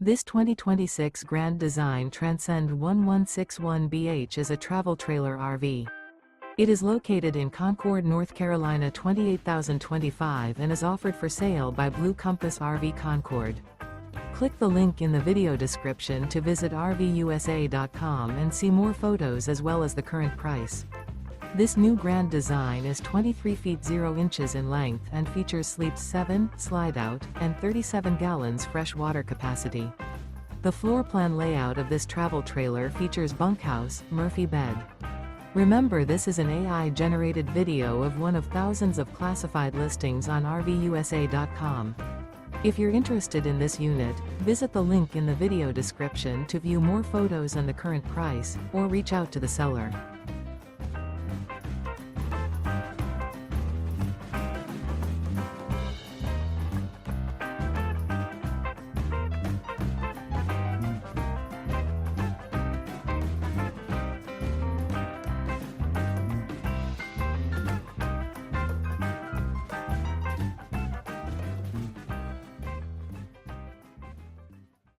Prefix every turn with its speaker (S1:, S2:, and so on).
S1: This 2026 Grand Design Transcend 1161BH is a travel trailer RV. It is located in Concord, North Carolina 28025 and is offered for sale by Blue Compass RV Concord. Click the link in the video description to visit RVUSA.com and see more photos as well as the current price. This new Grand Design is 23 feet 0 inches in length and features sleeps 7, Slideout, and 37 gallons fresh water capacity. The floor plan layout of this travel trailer features bunkhouse, Murphy bed. Remember, this is an AI-generated video of one of thousands of classified listings on RVUSA.com. If you're interested in this unit, visit the link in the video description to view more photos and the current price, or reach out to the seller.